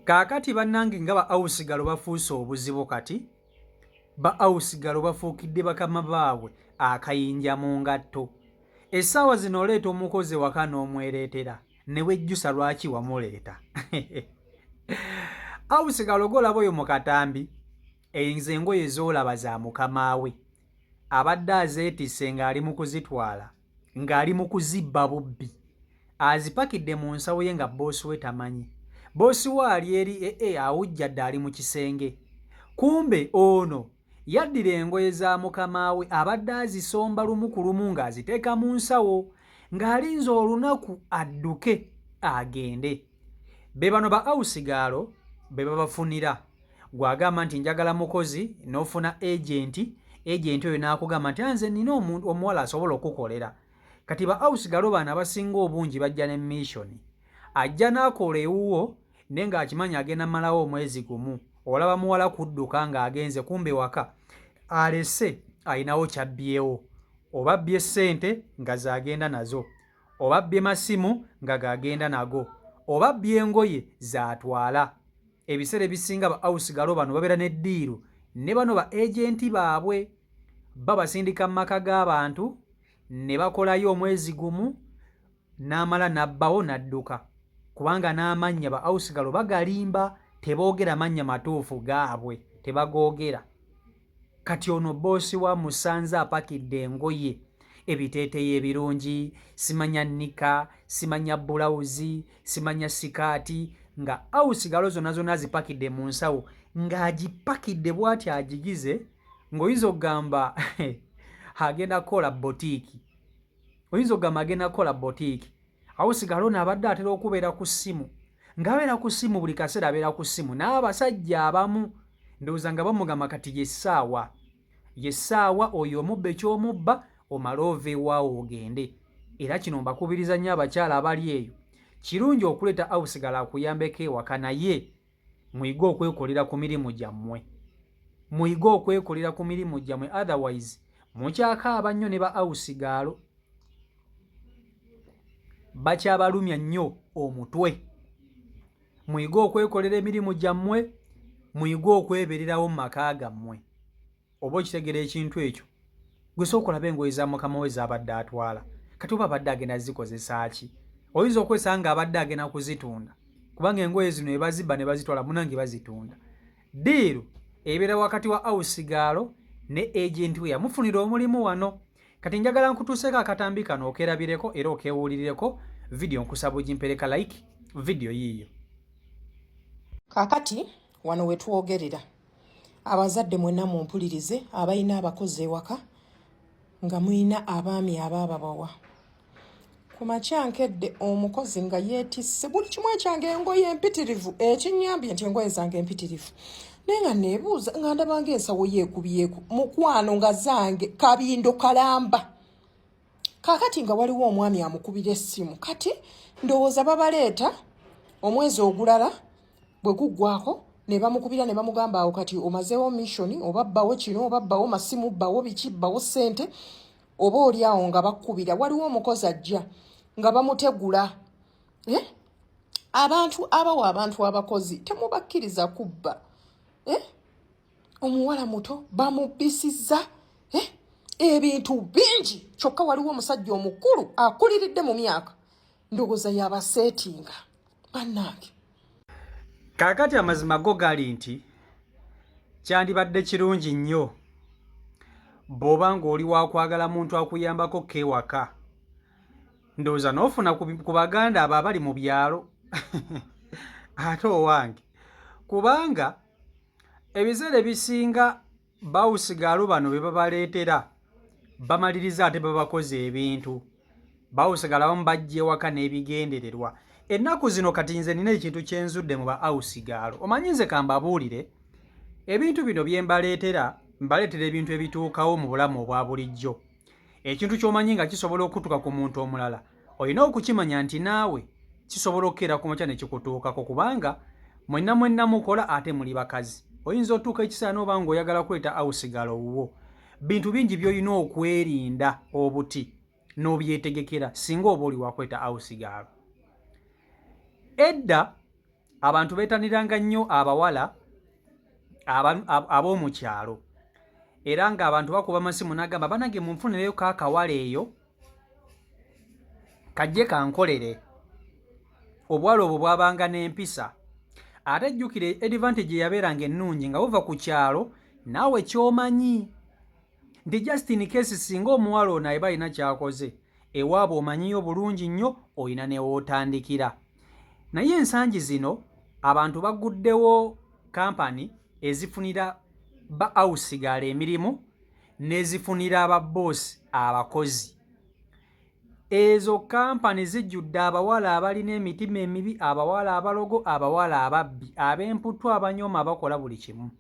Kaakati bannange nga ba awusigalo bafuuse obuzibu kati. Ba awusigalo bafuukidde bakama baabwe akayinja mu ngatto. Essaawa zino oleeta omukozi waka n'omwereetera ne wejjusa lwaki wamuleeta. Awusigalo golaba oyo mu katambi enze engoye z'olaba za mukama we abadde azeetisse ng'ali mu kuzitwala ng'ali mu kuzibba bubbi azipakidde mu nsawo ye nga boosi we tamanyi. Boosi we ali eri awujjadde ali mu kisenge. Kumbe ono yaddira engoye za mukama we abadde azisomba lumu ku lumu ng'aziteeka mu nsawo ng'alinze olunaku adduke agende. Be bano ba awusigalo be babafunira. Gwagamba nti njagala mukozi n'ofuna agenti oyo n'akugamba nti nze nnina omuwala asobola okukolera. Kati ba awusigalo bano abasinga obungi bajja ne mission. Ajja n'akola ewuwo naye ng'akimanyi agenda malawo omwezi gumu. Olaba muwala kudduka ng'agenze kumbe waka alese ayinawo kyabbyewo. Oba bbye ssente nga zagenda nazo, oba bbye masimu nga gagenda nago, oba bbye engoye zatwala. Ebiseera ebisinga ba awusigalo bano babeera n'eddiiru ne bano ba agenti baabwe. Babasindika mu maka g'abantu ne bakolayo omwezi gumu n'amala n'abbawo n'adduka. Kubanga n'amannya ba awusigalo bagalimba, teboogera mannya matuufu gaabwe, tebagoogera. Kati ono boosi wa musanze apakidde engoye ebiteeteeyi ebirungi, simanya nnika, simanya bulawuzi, simanya sikaati, nga awusigalo zonna zonna azipakidde mu nsawo ng'agipakidde bw'ati agigize ng'oyinza okugamba agenda kukola botiiki. Oyinza okugamba agenda kukola botiiki. Awusigalo ono abadde atera okubeera ku ssimu. Ng'abeera ku ssimu buli kaseera abeera ku ssimu n'abasajja abamu ndowooza nga bamugamba kati yessaawa oyo omubba ekyomubba omale ova ewaawo ogende. Era kino mbakubiriza nnyo abakyala abali eyo, kirungi okuleeta awusigalo akuyambeko ewaka, naye muyige okwekolera ku mirimu gyammwe. Muyige okwekolera ku mirimu gyammwe, otherwise mukyakaaba nnyo ne ba awusigalo. Bakyabalumya nnyo omutwe. Muyige okwekolera emirimu gyammwe, muyige okwebererawo mu maka gammwe. Oba okitegera ekintu ekyo, gwe sooka olabe engoye za mukama we z'abadde atwala. Kati oba abadde agenda zikozesa ki? Oyinza okwesanga ng'abadde agenda kuzitunda, kubanga engoye zino ebazibba ne bazitwala munange bazitunda. Diiru ebeera wakati wa awusigalo ne agenti we yamufunira omulimu wano. Kati njagala nkutuuseeko akatambi kano okerabireko era okewulirireko. Video nkusaba ogimpereka like video yiiyo. Kaakati wano we twogerera, abazadde mwenna mumpulirize, abalina abakozi ewaka nga mulina abaami abaababawa. Ku makya nkedde omukozi nga yeetisse buli kimu ekyange engoye empitirivu, ekinnyambye nti engoye zange empitirivu. Naye nga neebuuza nga ndabanga ensawo yeekubyeku mukwano nga zange kabindo kalamba. Kaakati nga waliwo omwami amukubira essimu, kati ndowooza babaleeta omwezi ogulala bwe guggwako ne bamukubira ne bamugamba awo kati omazeewo mission, oba bbawo kino, oba bbawo masimu, bbawo biki, bbawo ssente, oba oli awo nga bakkubira. Waliwo omukozi ajja nga bamutegula. Abantu abawa abantu abakozi temubakkiriza kubba. Omuwala muto bamubbisizza ebintu bingi, kyokka waliwo omusajja omukulu akuliridde mu myaka, ndowooza yabaseetinga bannange. Kaakati amazima go gali nti kyandibadde kirungi nnyo bw'oba ng'oli wakwagala muntu akuyambako kewaka. Ndowooza n'ofuna ku baganda abo abali mu byalo ate owange, kubanga ebiseera ebisinga bawusigalo bano be babaleetera bamaliriza ate babakoze ebintu. Bawusigalo abamu bajja ewaka n'ebigendererwa. Ennaku zino kati nze nina ekintu kyenzudde mu ba awusigalo. Omanyi nze kambabuulire, ebintu bino bye mbaleetera ebintu ebituukawo mu bulamu obwa bulijjo. Ekintu ky'omanyi nga kisobola okutuuka ku muntu omulala, olina okukimanya nti naawe kisobola okukeera ku makya ne kikutuukako, kubanga mwenna mukola ate muli bakazi. Oyinza otuuka ekiseera n'oba ng'oyagala kuleeta awusigalo wuwo. Bintu bingi by'olina okwerinda obuti n'obyetegekera singa oba oli wakweta awusigalo. Edda abantu beetaniranga nnyo abawala ab'omu kyalo, era ng'abantu bakuba amasimu n'agamba banange munfunireyo kaakawala eyo kajje kankolere. Obuwala obwo bwabanga n'empisa. Ate jjukire advantage yabeeranga ennungi nga buva ku kyalo naawe ky'omanyi nti just in case singa omuwala ono eba alina ky'akoze ewaabwe omanyiyo bulungi nnyo, olina ne wootandikira. Naye ensangi zino abantu baguddewo kampani ezifunira ba awusigala emirimu n'ezifunira ababoosi abakozi. Ezo kampani zijjudde abawala abalina emitima emibi, abawala abalogo, abawala ababbi, ab'emputtu, abanyooma, abakola buli kimu.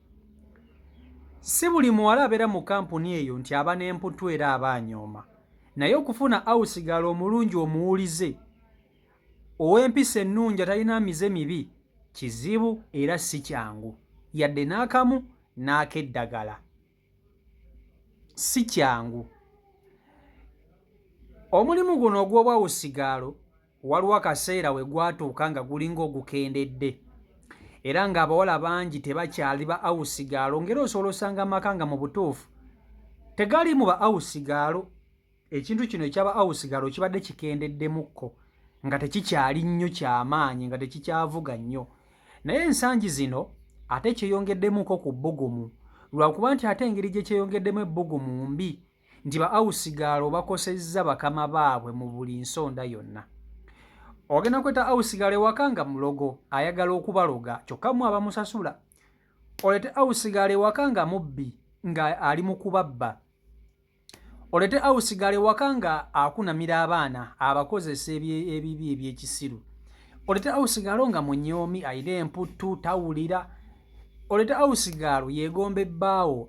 Si buli muwala abeera mu kampuni eyo nti aba n'emputtu era aba anyooma. Naye okufuna awusigala omulungi omuwulize ow'empisa ennungi atalina mize mibi kizibu era si kyangu, yadde n'akamu n'ak'eddagala si kyangu. Omulimu guno ogw'obwawusigaalo waliwo akaseera we gwatuuka nga gulinga ogukendedde, era ng'abawala bangi tebakyali ba awusigaalo, ng'era osobola osanga amaka nga mu butuufu tegaliimu ba awusigaalo. Ekintu kino ekyaba awusigaalo kibadde kikendeddemukko nga tekikyali nnyo kyamaanyi, nga tekikyavuga nnyo. Naye ensangi zino ate kyeyongeddemuko ku bbugumu, lwakuba nti ate engeri gye kyeyongeddemu ebbugumu mbi, nti ba awusigaalo bakosezza bakama baabwe mu buli nsonda yonna. Ogenda kweta awusigaalo ewaka nga mulogo ayagala okubaloga kyokka mu abamusasula. Olete awusigaalo ewaka nga mubbi nga ali mu kubabba. Olete awusigaalo ewaka nga akunamira abaana abakozesa ebibi eby'ekisiru. Olete awusigaalo nga munyoomi ayina emputtu tawulira. Olete awusigaalo yeegomba ebbaawo.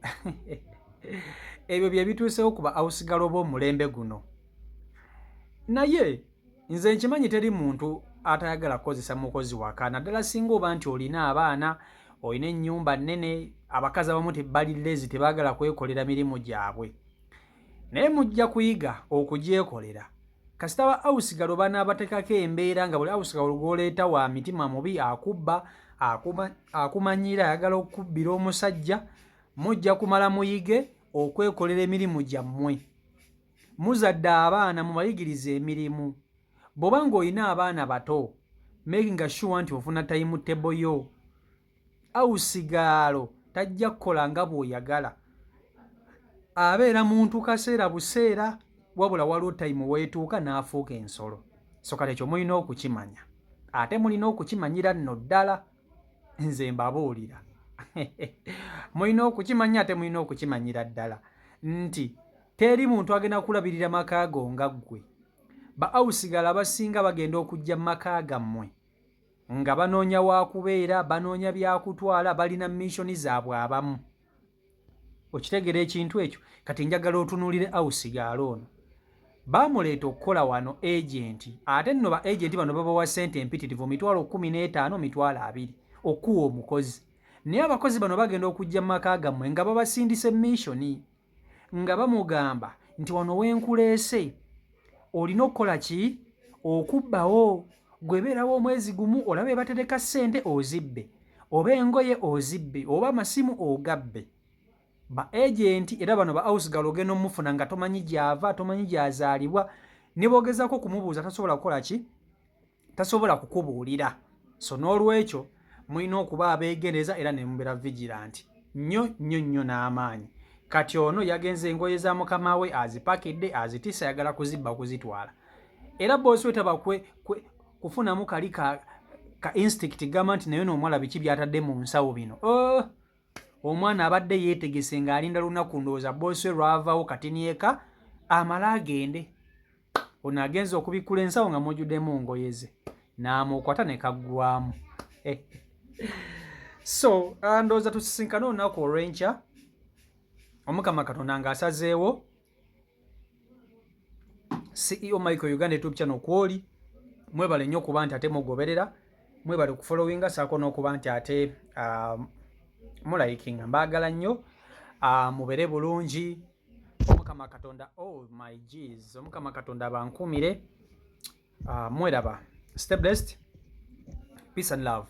Ebyo bye bituusewo ku ba awusigaalo b'omulembe guno. Naye nze nkimanyi teri muntu atayagala kukozesa mukozi waka, naddala singa oba nti olina abaana, olina ennyumba nnene, abakazi abamu tebali lezi, tebaagala kwekolera mirimu gyabwe. Naye mujja kuyiga okugyekolera. Kasita ba awusigaalo banaabateekako embeera nga buli awusigaalo gw'oleeta wa mitima mubi, akubba, akumanyira, ayagala okubbira omusajja, mujja kumala muyige okwekolera emirimu gyammwe. Muzadde abaana mubayigirize emirimu. Bw'oba ng'olina abaana bato, making sure nti ofuna time table yo. Awusigaalo tajja kukola nga bw'oyagala. Abeera muntu kaseera buseera, wabula waliwo time weetuuka n'afuuka ensolo. So kati ekyo mulina okukimanya. Ate mulina okukimanyira nno ddala. Nze mbabuulira. Mulina okukimanya ate mulina okukimanyira ddala nti teri muntu agenda kulabirira maka go nga ggwe. Ba awusigaalo abasinga bagenda okujja mu maka gammwe nga banoonya waakubeera, banoonya byakutwala, balina missoni zaabwe abamu. Okitegera ekintu ekyo? Kati njagala otunuulire awusigaalo ono. Baamuleeta okukola wano agenti, ate nno ba agenti bano babawa ssente empitirivu mitwalo 15, mitwalo 20 okuwa omukozi. Naye abakozi bano bagenda okujja mu maka gammwe nga babasindise missoni, nga bamugamba nti wano wenkuleese olina okukola ki? Okubbawo. Gwebeerawo omwezi gumu olabe batereka ssente ozibbe, oba engoye ozibbe, oba amasimu ogabbe. Ba agenti era bano ba awusigaalo ogenda omufuna nga tomanyi gy'ava, tomanyi gy'azaalibwa, ne boogezaako kumubuuza tasobola kukola ki? Tasobola kukubuulira. So n'olwekyo mulina okuba abeegendereza era ne mubeera vigilant nnyo n'amaanyi. Kati ono yagenze engoye za mukama we azipakidde, azitisse, ayagala kuzibba kuzitwala. Era boosi we taba kufunamu kali ka instinct gamba nti naye n'omuwala biki byatadde mu nsawo bino. Omwana abadde yeetegese ng'alinda lunaku ndowooza boosi we lwavaawo katini eka amala agende. Ono agenza okubikkula ensawo nga mujjuddemu ngoye ze, n'amukwata ne kaggwamu. So ndowooza tusisinkane olunaku olw'enkya, Omukama Katonda ng'asazeewo. CEO Michael Uganda YouTube channel kwoli. Mwebale nnyo okuba nti ate mugoberera, mwebale okufollowinga saako n'okuba nti ate mulayikinga. Mbaagala nnyo, mubere bulungi. Omukama Katonda, oh my jeez, Omukama Katonda abankumire. Mweraba. Stay blessed. Peace and love.